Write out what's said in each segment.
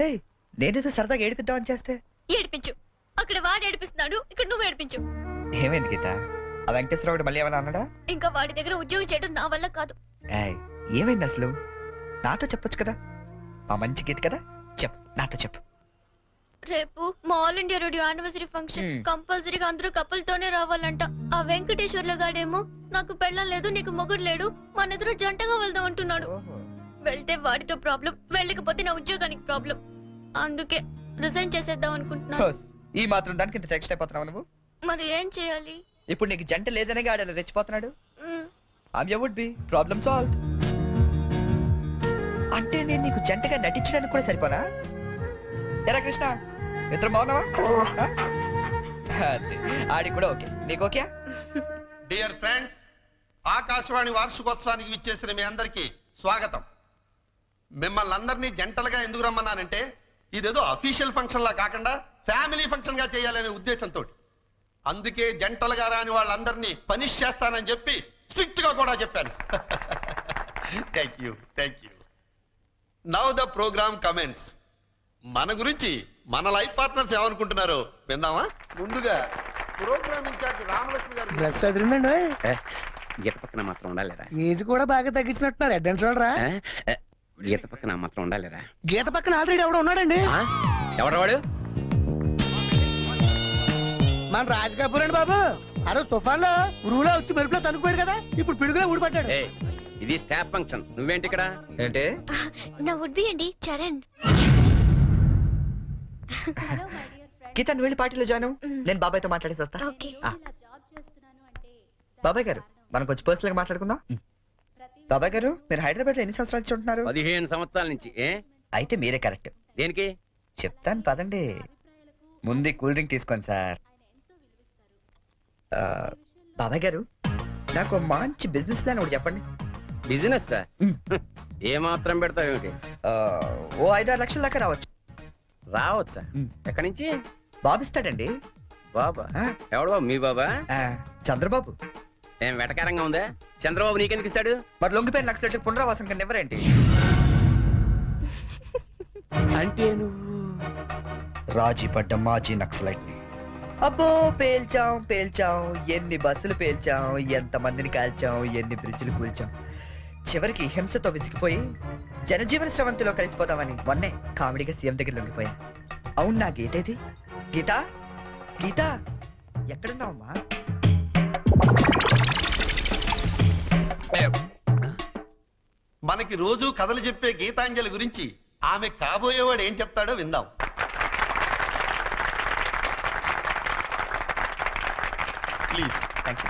నేనేదో సరదాగా ఏడిపిద్దామని చేస్తే ఏడిపించు. అక్కడ వాడు ఏడిపిస్తున్నాడు, ఇక్కడ నువ్వు ఏడిపించు. ఏమైంది గీత? ఆ వెంకటేశ్వరరావు మళ్ళీ ఏమైనా అన్నాడా? ఇంకా వాడి దగ్గర ఉద్యోగం చేయడం నా వల్ల కాదు. ఏమైంది అసలు? నాతో చెప్పొచ్చు కదా, మా మంచి గీత కదా, చెప్పు, నాతో చెప్పు. రేపు మా all India radio anniversary function. కంపల్సరీగా అందరూ కపుల్తోనే రావాలంట. ఆ వెంకటేశ్వర్ల గాడేమో నాకు పెళ్ళం లేదు, నీకు మొగుడు లేడు, మన ఇద్దరు జంటగా వెళ్దాం అంటున్నాడు. వెళ్తే వాడితో ప్రాబ్లం, వెళ్ళకపోతే నా ఉద్యోగానికి ప్రాబ్లం. అందుకే రిజైన్ చేసేద్దాం అనుకుంటున్నాను. ఈ మాత్రం దానికి ఇంత టెన్షన్ అయిపోతున్నావు నువ్వు? మరి ఏం చేయాలి? ఇప్పుడు నీకు జంట లేదనే గాడలా రెచ్చిపోతున్నాడు. Would be problem solve. అంటే నేను నీకు జంటగా నటించడానికి కూడా సరిపోనా? ఎరా కృష్ణ, ఇద్దరు బాగున్నావా? ఆడి కూడా ఓకే, నీకు ఓకే? డియర్ ఫ్రెండ్స్, ఆకాశవాణి వార్షికోత్సవానికి విచ్చేసిన మీ అందరికీ స్వాగతం. మిమ్మల్ని అందరినీ జంటలుగా ఎందుకు రమ్మన్నానంటే, ఇదేదో అఫీషియల్ ఫంక్షన్ లా కాకుండా ఫ్యామిలీ ఫంక్షన్ గా చేయాలనే ఉద్దేశంతో. అందుకే జంటలుగా రాని వాళ్ళందరినీ పనిష్ చేస్తానని చెప్పి స్ట్రిక్ట్ గా కూడా చెప్పాను. Thank you, thank you. Now the program comments. మన గురించి మన లైఫ్ పార్ట్నర్స్ ఏమనుకుంటున్నారో విందామా? ముందుగా ప్రోగ్రామ్ ఇన్ఛార్జ్ రామలక్ష్మి గారు. డ్రెస్ అదిరిందండి. గీత పక్కన మాత్రం ఉండాలిరా. ఏజ్ కూడా బాగా తగ్గించినట్టున్నారు. అడ్వాన్స్ చూడరా? గీత పక్కన మాత్రం ఉండాలిరా. గీత పక్కన ఆల్రెడీ ఎవడో ఉన్నాడండి. ఎవడవాడు? మన రాజ్ కపూర్ అండి బాబు. ఆ రోజు తుఫాన్ లో ఉరువులో వచ్చి మెరుపులో తనుకుపోయాడు కదా, ఇప్పుడు పిడుగులో ఊడిపడ్డాడు. ఇది స్టాఫ్ ఫంక్షన్, నువ్వేంటి ఇక్కడ? ఏంటి? నా వుడ్ బి అండి చరణ్. గీత నువ్వు వెళ్ళి పార్టీలో జాయిన్ అవ్వు. నేను బాబాయ్తో మాట్లాడేసి వస్తా. బాబాయ్ గారు, మనం కొంచెం పర్సనల్ గా మాట్లాడుకుందాం. బాబాయ్ గారు, మీరు హైదరాబాద్ లో ఎన్ని సంవత్సరాలు నుంచి ఉంటున్నారు? 15 సంవత్సరాల నుంచి. అయితే మీరే కరెక్ట్. దేనికి? చెప్తాను పదండి. ముందు కూల్ డ్రింక్ తీసుకోండి సార్. బాబాయ్ గారు, నాకు మంచి బిజినెస్ ప్లాన్ ఒకటి చెప్పండి. Business sir? ఏ మాత్రం పెడతావు ఏమిటి? ఓ 5-6 లక్షల దాకా రావచ్చు. రావచ్చా? ఎక్కడి నుంచి? బాబు ఇస్తాడండి. బాబా? ఎవడు బాబు? మీ బాబా? చంద్రబాబు. ఏం వెటకారంగా ఉందా? చంద్రబాబు నీకెందుకు ఇస్తాడు? మరి లొంగిపోయిన నక్సలైట్లకు పునరావాసం కింద ఎవరేంటి? అంటే నువ్వు రాజీ పడ్డ మాజీ నక్సలైట్ ని. అబ్బో, పేల్చాం పేల్చాం, ఎన్ని బస్సులు పేల్చాం, ఎంత మందిని కాల్చాం, ఎన్ని బ్రిడ్జిలు కూల్చాం. చివరికి హింసతో విసిగిపోయి జనజీవన స్రవంతిలో కలిసిపోతామని మొన్నే కామెడీగా సీఎం దగ్గర లొంగిపోయా. అవును, నా గీత ఇది. గీత, గీత ఎక్కడున్నావమ్మా? మనకి రోజు కథలు చెప్పే గీతాంజలి గురించి ఆమె కాబోయేవాడు ఏం చెప్తాడో విందాం. Please. Thank you.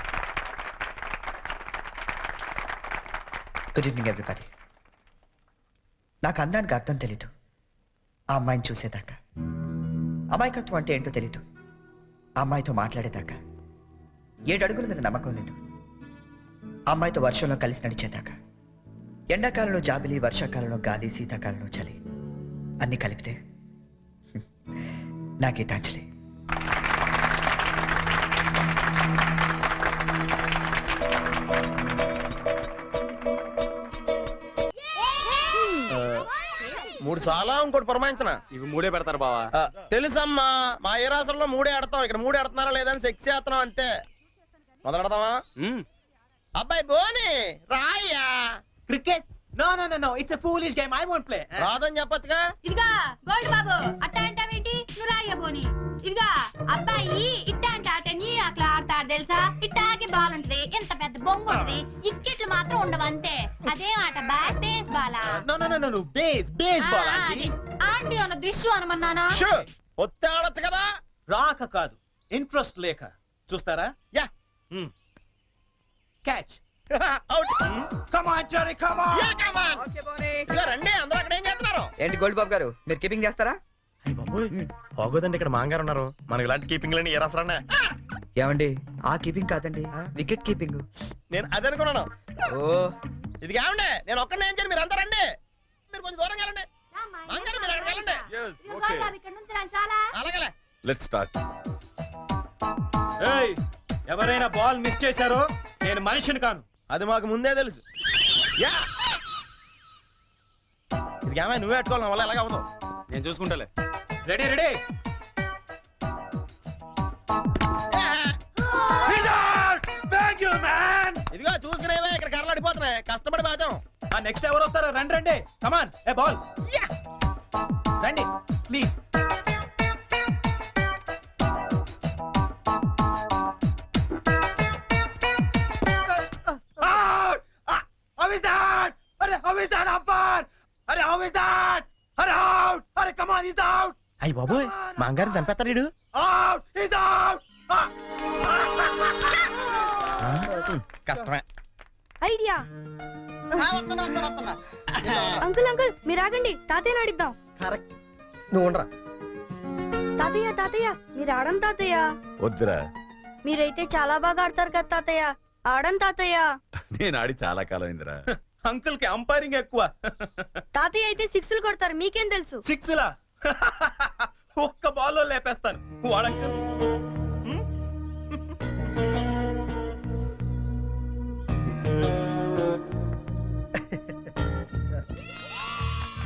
Good evening everybody. నాకు అందానికి అర్థం తెలీదు. ఆ అమ్మాయిని చూసేదాకా, అమాయకత్వం అంటే ఏంటో తెలీదు. ఆ అమ్మాయితో మాట్లాడేదాకా 7 అడుగుల మీద నమ్మకం లేదు. ఆ అమ్మాయితో వర్షంలో కలిసి నడిచేదాకా, ఎండాకాలంలో జాబిలి, వర్షాకాలంలో గాలి, శీతాకాలంలో చలి, అన్ని కలిపితే నా గీతాంజలి. మూడు చాలా ఇంకోటి పురమాయించనా? ఇవి 3 పెడతారు బావా. తెలుసమ్మా, మా ఏ రాష్ట్రంలో 3 ఆడతాం, ఇక్కడ 3 ఆడుతున్నారా లేదని సెక్స్ చేస్తున్నాం అంతే. మొదలెడదామా? అబ్బాయి బోని రాయ్యా. Cricket? No, no, no, no. It's a foolish game. I won't play. రాదని చెప్పొచ్చుగా. ఇదిగా గోల్డ్ బాబు, అట్టా అంటావేంటి? నువ్వు రాయ్య బోని. ఇదిగా అబ్బాయి ఇట్టా అంటే ఆట నీ అట్లా ఆడతాడు తెలుసా? ఇట్టాకి బాల్ ఉంటది, ఎంత పెద్ద బొమ్మ ఉంటది, ఇక్కెట్లు మాత్రం ఉండవు అంతే. అదే ఆట bat base Bala? No, no, no, no, no. Baseball, auntie. Aunty అన్న దిష్యు అనమన్నానా? ఒత్తి ఆడొచ్చు కదా. రాక కాదు, ఇంట్రెస్ట్ లేక. చూస్తారా? Yeah. Catch. Out. Come on, Johnny, come on. Yeah, come on. ఇలా రండి, అందరూ అక్కడ ఏం చేస్తున్నారు? ఏంటి గోల్డ్ బాబు గారు, మీరు కీపింగ్ చేస్తారా? బాగోదండి, ఇక్కడ మాంగారు ఉన్నారు. మనకి ఇలాంటి కీపింగ్ లని ఏ రాసరా? ఏమండి, ఆ కీపింగ్ కాదండి, వికెట్ కీపింగ్. నేను అదే అనుకున్నాను. ఓ, ఇది కావండి, నేను ఒక్కనే ఏం చేయను, మీరు అందరూ రండి. మీరు కొంచెం దూరం వెళ్ళండి. మాంగారు మీరు అక్కడికి వెళ్ళండి. గోల్డ్ బాబు ఇక్కడ నుంచి రండి చాలా. అలాగే. Let's start. ఏయ్, ఎవరైనా బాల్ మిస్ చేశారో నేను మనిషిని కాను. అది మాకు ముందే తెలుసు. యా. ఇది ఏమైనా నువ్వే పెట్టుకోవాలి, నా వల్ల ఎలాగ అవ్వదు. నేను చూసుకుంటాలే. రెడీ రెడీ ఇదిగో చూసుకునేవే ఇక్కడ కర్రలు అడిపోతున్నాయి, కష్టపడి బాదాం. నెక్స్ట్ ఎవరు వస్తారో రండి రండి. కమాన్ ఏ బాల్ రండి please. How is that? How is that, Ampar? How is that? Out! Come on, he's out! అయ్యి బాబోయ్, మా అంగారు చంపేస్తాడు. Out! He's out! కష్టమే. ఐడియా అంకుల్ అంకుల్ మీరు ఆగండి, తాతయ్యని అడిద్దాం. కరెక్ట్, నువ్వు ఉండరా. తాతయ్య తాతయ్య మీరు ఆడం తాతయ్య. వద్దురా, మీరైతే చాలా బాగా ఆడతారు కదా తాతయ్య, ఆడం తాతయ్య. నేను ఆడి చాలా కాలం అయిందిరా. అంకుల్ కి అంపైరింగ్ ఎక్కువ. తాతయ్య అయితే సిక్స్లు కొడతారు, మీకేం తెలుసు? సిక్స్ లా ఒక్క బాల్లో లేపేస్తాను వాడంకుల్.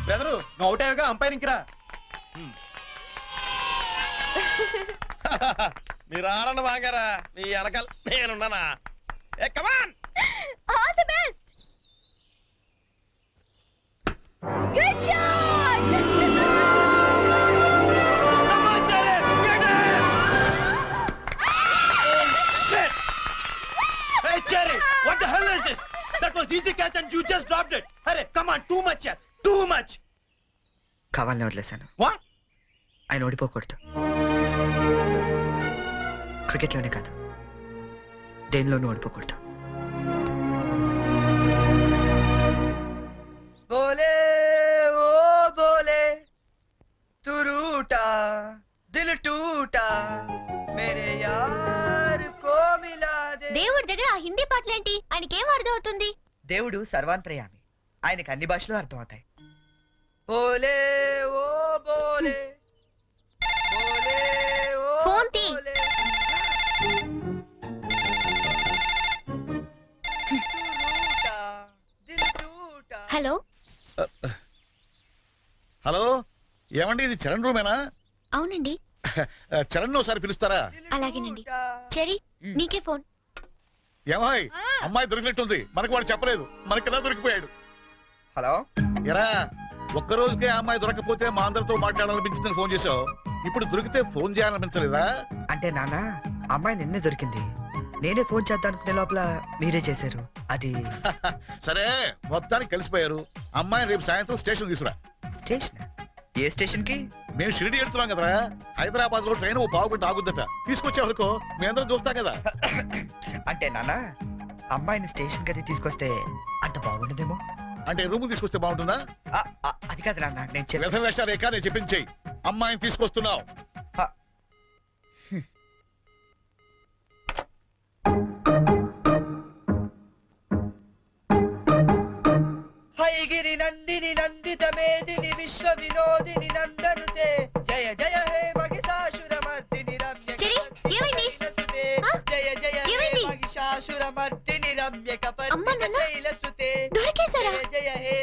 బెదరు నువ్వు అవుట్ అయ్యాగా అంపైరింగ్ రా. మీరు ఆడండి బాగారా, మీ వెనకాల నేనున్నానా. Hey come on, all the best. Good shot. Hey Jerry, what the hell is this? That was easy catch and you just dropped it. Hey, come on, too much here, too much. కావాలని వదిలేశాను. What? ఆయన ఓడిపోకూడదు. క్రికెట్లోనే కాదు, దేనిలోనూ ఓడిపోకూడదు. బోలే ఓ బోలే తు రూటా దిల్ టూటా మేరే యార్ కో మిలా they. దేవుడి దగ్గర ఆ హిందీ పాటలేంటి? ఆయనకేం అర్థం అవుతుంది? దేవుడు సర్వాంతర్యామి, ఆయనకు అన్ని భాషలు అర్థమవుతాయి. బోలే ఓ బోలే బోలే ఓ ఫోన్ తీ. బోలే. టూటా, దిల్ టూటా. హలో, హలో, ఏమండి ఇది చరణ్ రూమేనా? అవునండి. చరణ్ ఒకసారి పిలుస్తారా? అలాగేనండి. చెరీ, నీకే ఫోన్. ఏమాయ్, అమ్మాయి దొరికినట్టుంది, మనకు వాడు చెప్పలేదు, మనకి ఎలా దొరికిపోయాడు. హలో, ఎరా, ఒక్క రోజుకే ఆ అమ్మాయి దొరకపోతే మా అందరితో మాట్లాడాలనిపించిందని ఫోన్ చేసావు, ఇప్పుడు దొరికితే ఫోన్ చేయాలనిపించలేదా? అంటే నాన్న అమ్మాయి నిన్నే దొరికింది, నేనే ఫోన్ చేద్దాం అనుకునే లోపల మీరే చేశారు. అది సరే, మొత్తానికి కలిసిపోయారు. అమ్మాయిని రేపు సాయంత్రం స్టేషన్ తీసుకురా. స్టేషన్? ఏ స్టేషన్ కి? మేము షిరిడి వెళ్తున్నాం కదరా, హైదరాబాద్ లో ట్రైన్ ఓ పావుగంట ఆగుద్దట, తీసుకొచ్చే వరకు మీ అందరం చూస్తాం కదా. అంటే నాన్న అమ్మాయిని స్టేషన్ గది తీసుకొస్తే అంత బాగుండదేమో. అంటే రూమ్ తీసుకొస్తే బాగుంటుందా? అది కాదు నాన్న, నేను వ్యర్థ వేషాలు ఏకా, నేను చెప్పించేయి. అమ్మాయిని తీసుకొస్తున్నావు. హైగిరి నందిని నందిత మేదిని విశ్వ వినోదిని నందనుతే జయ జయ హే మహిషాసురమర్దిని రమ్య. చెరీ, ఏమైంది? జయ జయ హే ఏమైంది? మహిషాసురమర్దిని రమ్య అమ్మా, నాన్న, శైలసుతే. దొరికేశారా? జయ జయ హే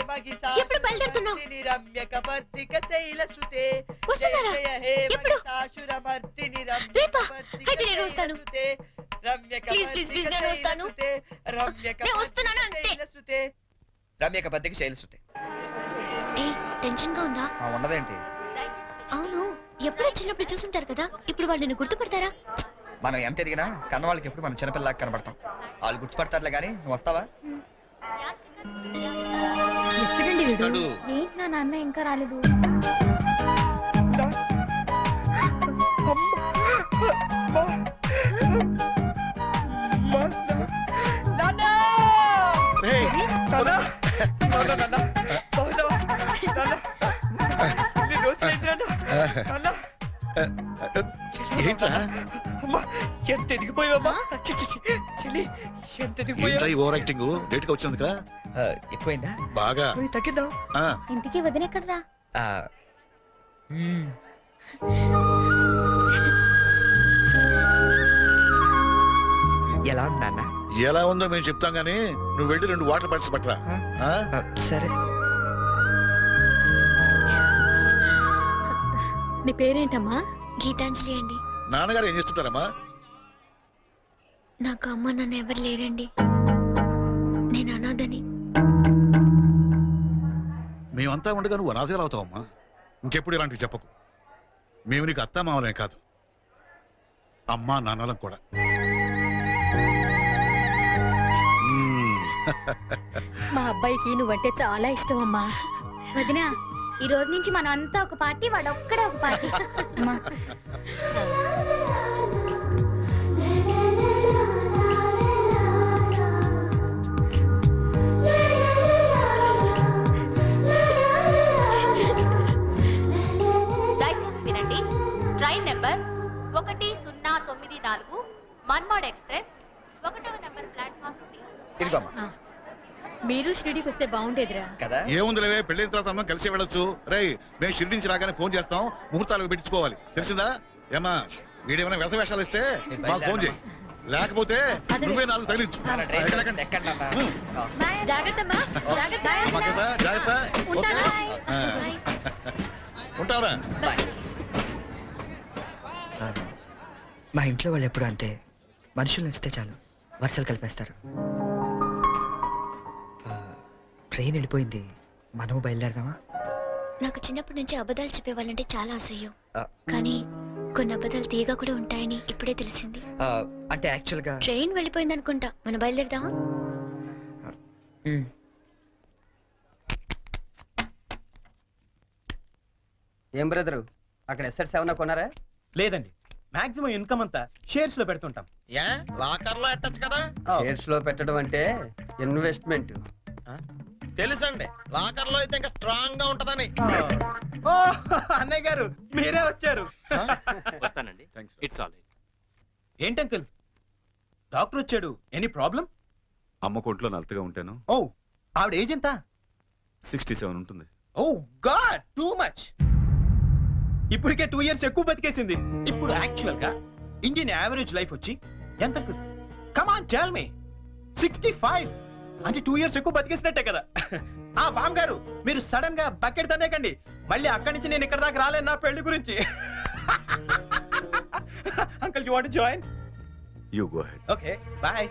ఎప్పుడు బయలుదేరుతున్నావ్? మహిషాసురమర్దిని రమ్య కపర్దిక శైలసుతే. వస్తున్నారా? జయ జయ హే ఎప్పుడు? మహిషాసురమర్దిని రమ్య రేపా? కపర్దిక అయితే నేను వస్తాను. శైలసుతే. రమ్య ప్లీజ్, ప్లీజ్, ప్లీజ్, నేను వస్తాను. కపర్దిక రమ్య నేను వస్తున్నాను అంతే. శైలసుతే. రమ్య కపర్దిక శైలసుతే. ఏ టెన్షన్ గా ఉందా? ఉన్నదేంటి? అవును, ఎప్పుడు చిన్నప్పుడు చూసుంటారు కదా, ఇప్పుడు వాళ్ళు నిన్ను గుర్తుపడతారా? మనం ఎంత ఎదిగినా కన్న వాళ్ళకి ఎప్పుడు మనం చిన్నపిల్లలాగా కనబడతాం. వాళ్ళు గుర్తుపడతారులే కానీ నువ్వు వస్తావా? ఎప్పుడండి వీడు? తడు. ఏంటి నా నాన్న ఇంకా రాలేదు? రేయ్, ఏంట్రా ఎంత ఎదిగిపోయావమ్మా? చెల్లి ఎంత ఏంట్రా ఈ ఓవర్ యాక్టింగ్? లేట్ గా వచ్చినందుక? ఎక్కువైందా? బాగా తగ్గిద్దాం. ఆ, ఇంటికి వదిన ఎక్కడరా? ఎలా ఉంది నాన్న? ఎలా ఉందో మేము చెప్తాం గానీ నువ్వు వెళ్ళి 2 వాటర్ బాటిల్స్ పట్టరా. ఆ? సరే. నీ పేరేంటమ్మా? గీతాంజలి అండి. నాన్నగారు ఏం చేస్తుంటారమ్మా? నాకు అమ్మ నాన్న ఎవరు లేరండి. నేను అనాథని. మేమంతా ఉండగా నువ్వు అనాథలు అవుతావమ్మా. ఇంకెప్పుడు ఇలాంటివి చెప్పకు. మేము నీకు అత్త మామలే కాదు, అమ్మా నాన్నలం కూడా. మా అబ్బాయికి నువ్వంటే చాలా ఇష్టం అమ్మా. వదినా, ఈ రోజు నుంచి మనం అంతా ఒక పార్టీ, వాడు ఒక్కడే ఒక పార్టీ. అమ్మా. దయచేసి వినండి. ట్రైన్ నెంబర్ 1094 మన్మాడ్ ఎక్స్ప్రెస్ 1వ నెంబర్ ప్లాట్ఫామ్ నుండి. ఇదిగోమ్మా. మీరు షిరిడీకి వస్తే బాగుండేదిరా. కదా ఏముంది లేవే, పెళ్ళైన తర్వాత అందరం కలిసి వెళ్ళొచ్చు. రేయ్, మేము షిరిడి నుంచి రాగానే ఫోన్ చేస్తాం, ముహూర్తాలు పెట్టించుకోవాలి, తెలిసిందా? ఏమా వీడేమైనా వ్యస వేషాలు ఇస్తే మాకు ఫోన్ చేయి, లేకపోతే నువ్వే 4 తగిలించు. జాగ్రత్తమ్మా, జాగ్రత్త. జాగ్రత్త. ఉంటాను. ఉంటావరా? మా ఇంట్లో వాళ్ళు ఎప్పుడు అంతే, మనుషులు నచ్చితే చాలు వరుసలు కలిపేస్తారు. ట్రైన్ వెళ్ళిపోయింది, మనము బయలుదేరదామా? నాకు చిన్నప్పటి నుంచి అబద్ధాలు చెప్పేవాళ్ళంటే చాలా అసహ్యం. ఆ. కానీ కొన్ని అబద్ధాలు తీగా కూడా ఉంటాయని ఇప్పుడే తెలిసింది. అంటే యాక్చువల్గా ట్రైన్ వెళ్ళిపోయింది అనుకుంటా. మనం బయలుదేరదామా? ఏం బ్రదరు, అక్కడ ఎస్ఎట్స్ ఏమన్నా కొన్నారా? లేదండి, మాక్సిమం ఇన్కమ్ అంతా షేర్స్ లో పెడుతుంటాం. ఏ లాకర్ లో ఎట్టచ్చు కదా? షేర్స్ లో పెట్టడం అంటే ఇన్వెస్ట్మెంట్. తెలుసండి, లాకర్ లో అయితే ఇంకా స్ట్రాంగ్ గా ఉంటదని. ఓ అన్నయ్య గారు, మీరే వచ్చారు. వస్తానండి. It's all right. ఏంటి అంకుల్, డాక్టర్ వచ్చాడు, ఎనీ ప్రాబ్లం? అమ్మ కొంట్లో నలతగా ఉంటాను. ఓ, ఆవిడ ఏజ్ ఎంత? 67 ఉంటుంది. ఓ గాడ్, టూ మచ్. ఇప్పటికే 2 years ఎక్కువ బతికేసింది. ఇప్పుడు యాక్చువల్ గా ఇండియన్ యావరేజ్ లైఫ్ వచ్చి ఎంత? Come on tell me. 65 అంటే 2 years ఎక్కువ బతికేసినట్టే కదా. ఆ బామ్ గారు, మీరు సడన్ గా బకెట్ తనేకండి, మళ్ళీ అక్కడి నుంచి నేను ఇక్కడ దాకా రాలేను నా పెళ్లి గురించి. Uncle, you want to join? You go head. Okay, bye.